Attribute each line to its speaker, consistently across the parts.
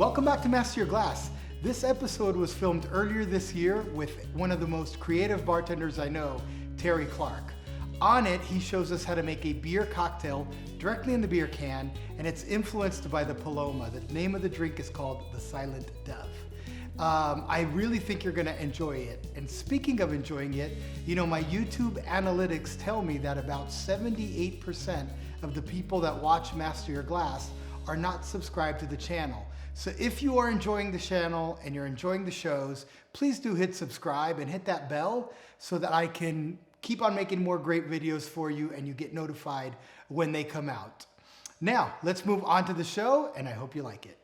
Speaker 1: Welcome back to Master Your Glass. This episode was filmed earlier this year with one of the most creative bartenders I know, Terry Clark. On it, he shows us how to make a beer cocktail directly in the beer can, and it's influenced by the Paloma. The name of the drink is called the Silent Dove. I really think you're gonna enjoy it. And speaking of enjoying it, you know, my YouTube analytics tell me that about 78% of the people that watch Master Your Glass are not subscribed to the channel. So if you are enjoying the channel and you're enjoying the shows, please do hit subscribe and hit that bell so that I can keep on making more great videos for you and you get notified when they come out. Now, let's move on to the show, and I hope you like it.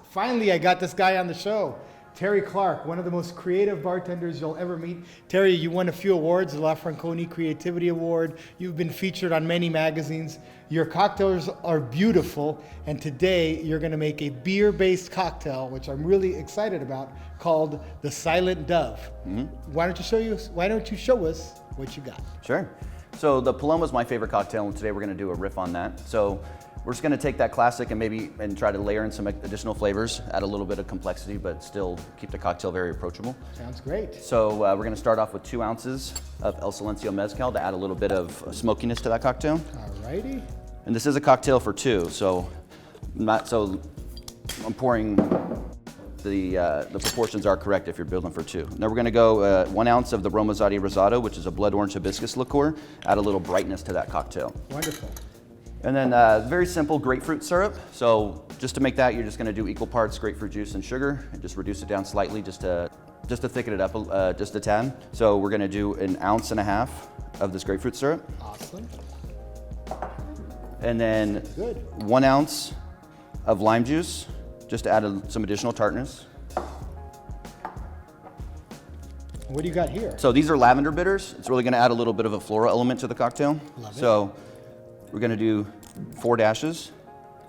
Speaker 1: Finally, I got this guy on the show, Terry Clark, one of the most creative bartenders you'll ever meet. Terry, you won a few awards, the La Franconi Creativity Award. You've been featured on many magazines. Your cocktails are beautiful, and today you're gonna make a beer-based cocktail, which I'm really excited about, called the Silent Dove. Mm-hmm. Why don't you show us what you got?
Speaker 2: Sure. So the Paloma is my favorite cocktail, and today we're gonna do a riff on that. So we're just gonna take that classic and try to layer in some additional flavors, add a little bit of complexity, but still keep the cocktail very approachable.
Speaker 1: Sounds great.
Speaker 2: So we're gonna start off with 2 ounces of El Silencio Mezcal to add a little bit of smokiness to that cocktail.
Speaker 1: Alrighty.
Speaker 2: And this is a cocktail for 2, so I'm pouring, the proportions are correct if you're building for 2. Now we're gonna go 1 ounce of the Ramazzotti Rosato, which is a blood orange hibiscus liqueur, add a little brightness to that cocktail.
Speaker 1: Wonderful.
Speaker 2: And then very simple grapefruit syrup. So just to make that, you're just gonna do equal parts grapefruit juice and sugar, and just reduce it down slightly just to thicken it up just a tad. So we're gonna do 1.5 ounces of this grapefruit syrup.
Speaker 1: Awesome.
Speaker 2: And then
Speaker 1: Good.
Speaker 2: 1 ounce of lime juice, just to add some additional tartness.
Speaker 1: What do you got here?
Speaker 2: So these are lavender bitters. It's really gonna add a little bit of a floral element to the cocktail.
Speaker 1: Love it.
Speaker 2: So we're gonna do 4 dashes.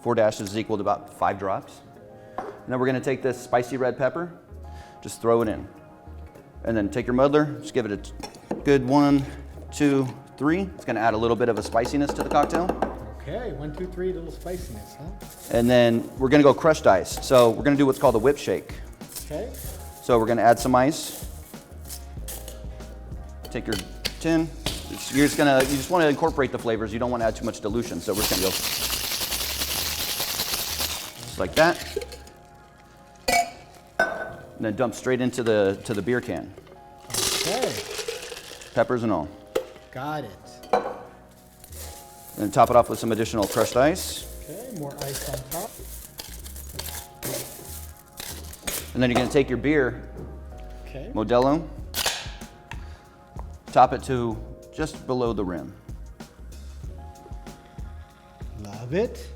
Speaker 2: 4 dashes is equal to about 5 drops. And then we're gonna take this spicy red pepper, just throw it in. And then take your muddler, just give it a good 1, 2, 3. It's gonna add a little bit of a spiciness to the cocktail.
Speaker 1: Okay, 1, 2, 3, a little spiciness, huh?
Speaker 2: And then we're gonna go crushed ice. So we're gonna do what's called a whip shake.
Speaker 1: Okay.
Speaker 2: So we're gonna add some ice. Take your tin. You just wanna incorporate the flavors. You don't wanna add too much dilution. So we're just gonna go just like that. And then dump straight into the beer can.
Speaker 1: Okay.
Speaker 2: Peppers and all.
Speaker 1: Got it.
Speaker 2: And top it off with some additional crushed ice.
Speaker 1: Okay, more ice on top.
Speaker 2: And then you're gonna take your beer,
Speaker 1: Okay.
Speaker 2: Modelo, top it to just below the rim.
Speaker 1: Love it.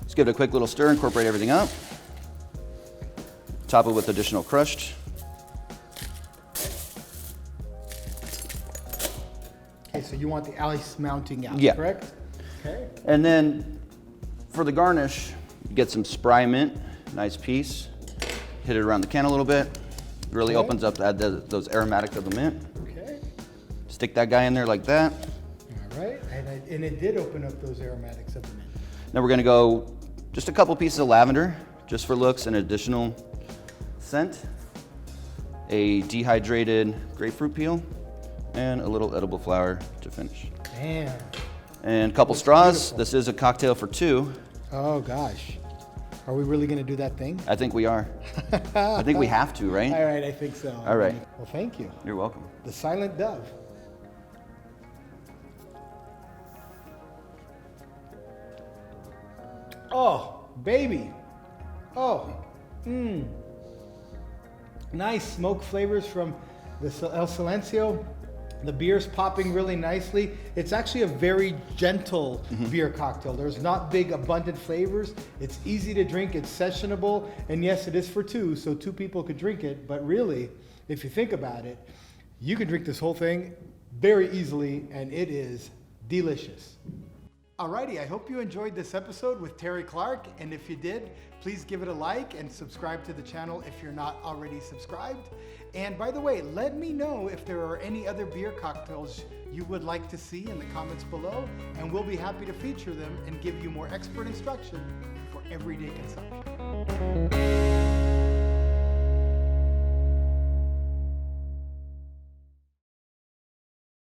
Speaker 2: Just give it a quick little stir, incorporate everything up. Top it with additional crushed.
Speaker 1: Okay, so you want the ice mounting out,
Speaker 2: Yeah.
Speaker 1: correct? Okay.
Speaker 2: And then for the garnish, you get some spry mint, nice piece. Hit it around the can a little bit. Really
Speaker 1: Okay.
Speaker 2: opens up those aromatics of the mint.
Speaker 1: Okay.
Speaker 2: Stick that guy in there like that.
Speaker 1: All right. And it did open up those aromatics of the mint.
Speaker 2: Now we're gonna go just a couple pieces of lavender, just for looks and additional scent. A dehydrated grapefruit peel, and a little edible flower to finish.
Speaker 1: Man.
Speaker 2: And a couple
Speaker 1: Looks
Speaker 2: straws.
Speaker 1: beautiful.
Speaker 2: This is a cocktail for 2.
Speaker 1: Oh gosh. Are we really gonna do that thing?
Speaker 2: I think we are. I think we have to, right?
Speaker 1: All right, I think so.
Speaker 2: All right.
Speaker 1: Well, thank you.
Speaker 2: You're welcome.
Speaker 1: The Silent Dove. Oh, baby. Oh, nice smoke flavors from the El Silencio. The beer's popping really nicely. It's actually a very gentle beer cocktail. There's not big, abundant flavors. It's easy to drink, it's sessionable, and yes, it is for 2, so 2 people could drink it, but really, if you think about it, you can drink this whole thing very easily, and it is delicious. Alrighty, I hope you enjoyed this episode with Terry Clark, and if you did, please give it a like and subscribe to the channel if you're not already subscribed. And by the way, let me know if there are any other beer cocktails you would like to see in the comments below, and we'll be happy to feature them and give you more expert instruction for everyday consumption.